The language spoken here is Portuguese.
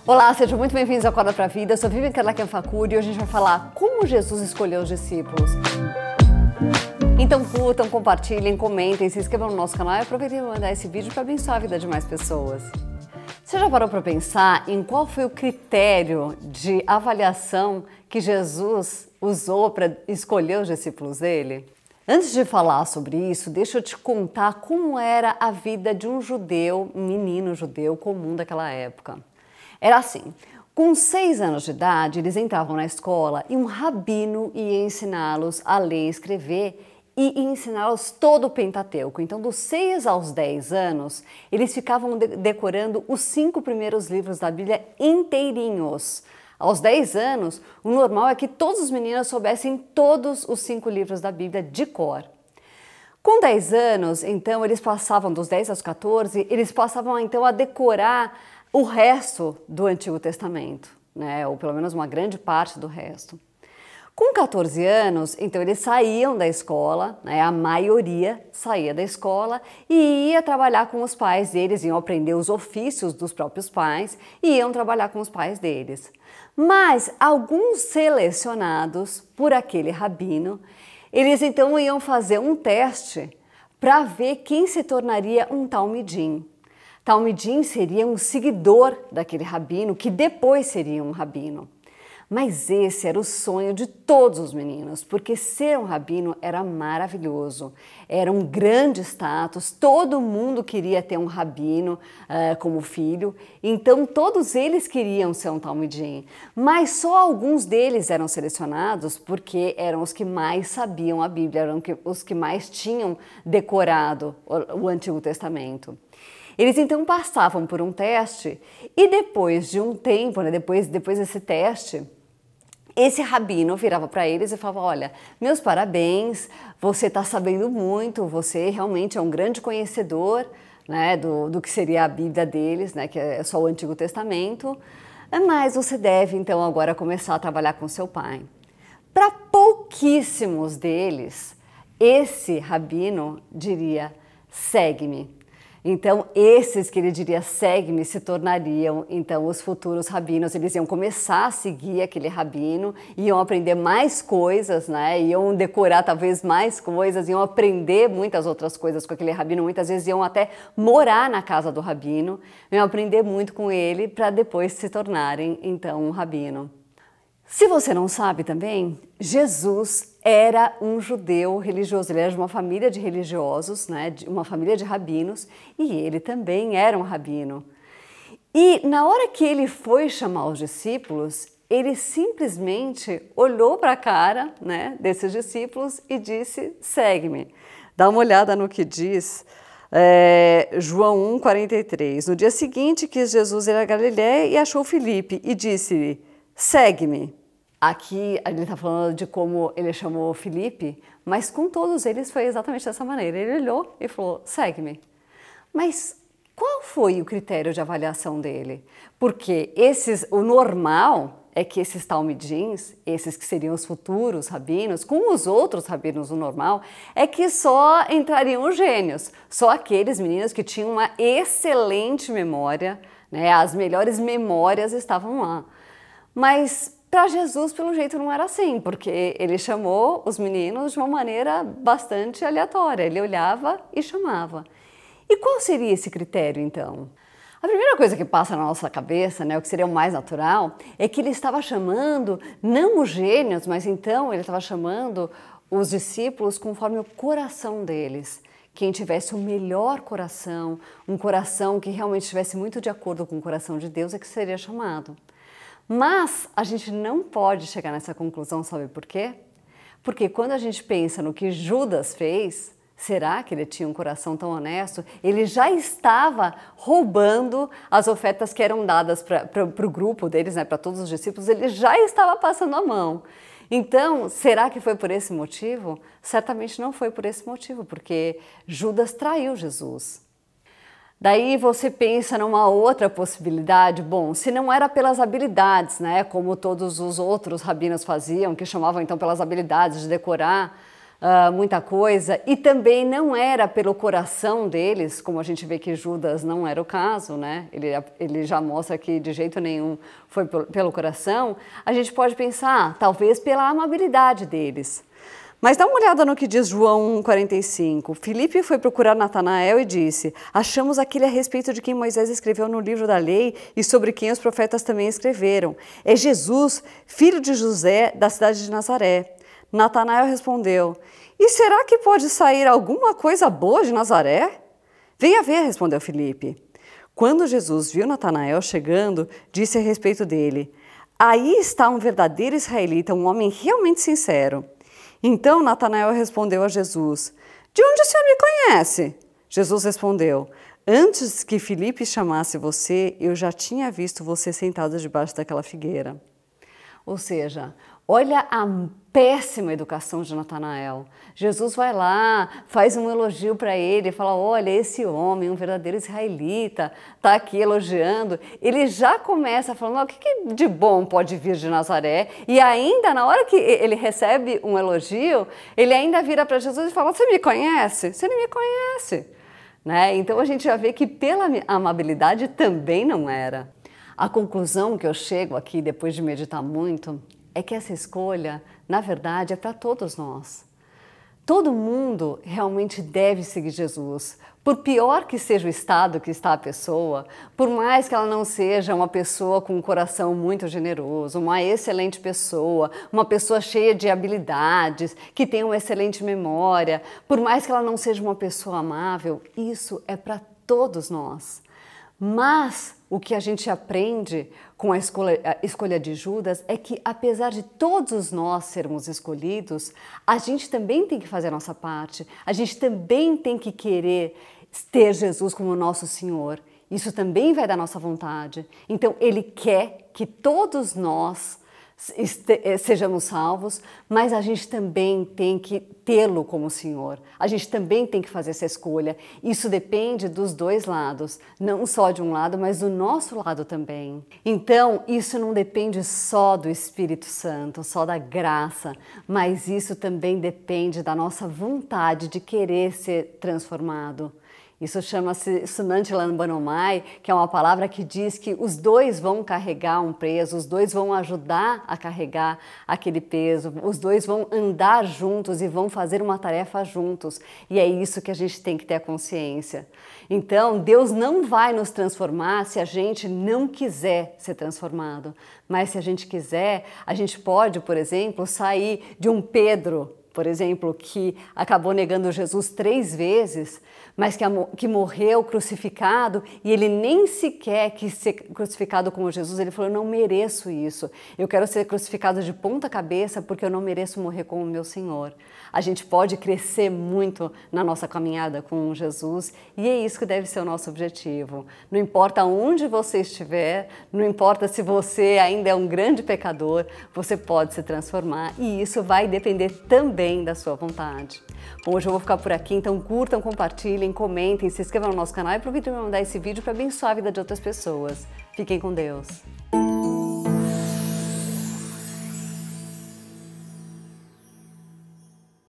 Olá, sejam muito bem-vindos ao Acorda pra Vida. Eu sou Vivian Karlaken-Fakuri e hoje a gente vai falar como Jesus escolheu os discípulos. Então curtam, compartilhem, comentem, se inscrevam no nosso canal e aproveitem para mandar esse vídeo para abençoar a vida de mais pessoas. Você já parou para pensar em qual foi o critério de avaliação que Jesus usou para escolher os discípulos dele? Antes de falar sobre isso, deixa eu te contar como era a vida de um judeu, um menino judeu comum daquela época. Era assim, com 6 anos de idade, eles entravam na escola e um rabino ia ensiná-los a ler e escrever e ensiná-los todo o Pentateuco. Então, dos 6 aos 10 anos, eles ficavam decorando os 5 primeiros livros da Bíblia inteirinhos. Aos 10 anos, o normal é que todos os meninos soubessem todos os 5 livros da Bíblia de cor. Com 10 anos, então, eles passavam, dos 10 aos 14, eles passavam então a decorar o resto do Antigo Testamento, né? Ou pelo menos uma grande parte do resto. Com 14 anos, então eles saíam da escola, né? A maioria saía da escola e ia trabalhar com os pais deles, iam aprender os ofícios dos próprios pais e iam trabalhar com os pais deles. Mas alguns selecionados por aquele rabino, eles então iam fazer um teste para ver quem se tornaria um talmidim. Talmidim seria um seguidor daquele rabino, que depois seria um rabino. Mas esse era o sonho de todos os meninos, porque ser um rabino era maravilhoso, era um grande status, todo mundo queria ter um rabino como filho, então todos eles queriam ser um talmidim, mas só alguns deles eram selecionados porque eram os que mais sabiam a Bíblia, eram os que mais tinham decorado o Antigo Testamento. Eles então passavam por um teste e depois de um tempo, né, depois desse teste, esse rabino virava para eles e falava: olha, meus parabéns, você está sabendo muito, você realmente é um grande conhecedor, né, do que seria a Bíblia deles, né, que é só o Antigo Testamento, mas você deve então agora começar a trabalhar com seu pai. Para pouquíssimos deles, esse rabino diria: segue-me. Então, esses que ele diria segue-me se tornariam, então, os futuros rabinos. Eles iam começar a seguir aquele rabino, iam aprender mais coisas, né? Iam decorar talvez mais coisas, iam aprender muitas outras coisas com aquele rabino. Muitas vezes iam até morar na casa do rabino, iam aprender muito com ele para depois se tornarem, então, um rabino. Se você não sabe também, Jesus era um judeu religioso, ele era de uma família de religiosos, né, de uma família de rabinos, e ele também era um rabino. E na hora que ele foi chamar os discípulos, ele simplesmente olhou para a cara, né, desses discípulos e disse: segue-me. Dá uma olhada no que diz João 1,43. No dia seguinte quis Jesus ir a Galiléia e achou Filipe e disse-lhe: segue-me. Aqui ele está falando de como ele chamou Filipe, mas com todos eles foi exatamente dessa maneira. Ele olhou e falou: segue-me. Mas qual foi o critério de avaliação dele? Porque o normal é que esses talmidins, esses que seriam os futuros rabinos, com os outros rabinos, o normal é que só entrariam os gênios, só aqueles meninos que tinham uma excelente memória, né? As melhores memórias estavam lá. Mas para Jesus, pelo jeito, não era assim, porque ele chamou os meninos de uma maneira bastante aleatória. Ele olhava e chamava. E qual seria esse critério, então? A primeira coisa que passa na nossa cabeça, né, o que seria o mais natural, é que ele estava chamando não os gênios, mas então ele estava chamando os discípulos conforme o coração deles. Quem tivesse o melhor coração, um coração que realmente estivesse muito de acordo com o coração de Deus, é que seria chamado. Mas a gente não pode chegar nessa conclusão, sabe por quê? Porque quando a gente pensa no que Judas fez, será que ele tinha um coração tão honesto? Ele já estava roubando as ofertas que eram dadas para o grupo deles, né, para todos os discípulos, ele já estava passando a mão. Então, será que foi por esse motivo? Certamente não foi por esse motivo, porque Judas traiu Jesus. Daí você pensa numa outra possibilidade, bom, se não era pelas habilidades, né, como todos os outros rabinos faziam, que chamavam então pelas habilidades de decorar muita coisa, e também não era pelo coração deles, como a gente vê que Judas não era o caso, né? Ele já mostra que de jeito nenhum foi pelo coração. A gente pode pensar, talvez pela amabilidade deles. Mas dá uma olhada no que diz João 1,45. Filipe foi procurar Natanael e disse: achamos aquele a respeito de quem Moisés escreveu no livro da lei e sobre quem os profetas também escreveram. É Jesus, filho de José, da cidade de Nazaré. Natanael respondeu: e será que pode sair alguma coisa boa de Nazaré? Venha ver, respondeu Filipe. Quando Jesus viu Natanael chegando, disse a respeito dele: aí está um verdadeiro israelita, um homem realmente sincero. Então Natanael respondeu a Jesus: de onde o Senhor me conhece? Jesus respondeu: antes que Filipe chamasse você, eu já tinha visto você sentado debaixo daquela figueira. Ou seja, olha a péssima educação de Natanael. Jesus vai lá, faz um elogio para ele, fala: olha, esse homem, um verdadeiro israelita, está aqui elogiando. Ele já começa falando: o que de bom pode vir de Nazaré? E ainda, na hora que ele recebe um elogio, ele ainda vira para Jesus e fala: você me conhece? Você não me conhece. Né? Então a gente já vê que pela amabilidade também não era. A conclusão que eu chego aqui, depois de meditar muito, é que essa escolha, na verdade, é para todos nós. Todo mundo realmente deve seguir Jesus. Por pior que seja o estado que está a pessoa, por mais que ela não seja uma pessoa com um coração muito generoso, uma excelente pessoa, uma pessoa cheia de habilidades, que tem uma excelente memória, por mais que ela não seja uma pessoa amável, isso é para todos nós. Mas o que a gente aprende com a escolha de Judas é que, apesar de todos nós sermos escolhidos, a gente também tem que fazer a nossa parte, a gente também tem que querer ter Jesus como nosso Senhor. Isso também vai da nossa vontade. Então, Ele quer que todos nós sejamos salvos, mas a gente também tem que tê-lo como Senhor. A gente também tem que fazer essa escolha. Isso depende dos dois lados, não só de um lado, mas do nosso lado também. Então, isso não depende só do Espírito Santo, só da graça, mas isso também depende da nossa vontade de querer ser transformado. Isso chama-se Sunanti Lambanomai, que é uma palavra que diz que os dois vão carregar um peso, os dois vão ajudar a carregar aquele peso, os dois vão andar juntos e vão fazer uma tarefa juntos. E é isso que a gente tem que ter a consciência. Então, Deus não vai nos transformar se a gente não quiser ser transformado. Mas se a gente quiser, a gente pode, por exemplo, sair de um Pedro, por exemplo, que acabou negando Jesus 3 vezes, mas que morreu crucificado, e ele nem sequer quis ser crucificado como Jesus. Ele falou: eu não mereço isso, eu quero ser crucificado de ponta cabeça porque eu não mereço morrer como meu Senhor. A gente pode crescer muito na nossa caminhada com Jesus, e é isso que deve ser o nosso objetivo. Não importa onde você estiver, não importa se você ainda é um grande pecador, você pode se transformar, e isso vai depender também da sua vontade. Bom, hoje eu vou ficar por aqui, então curtam, compartilhem, comentem, se inscrevam no nosso canal e aproveitem para mandar esse vídeo para abençoar a vida de outras pessoas. Fiquem com Deus!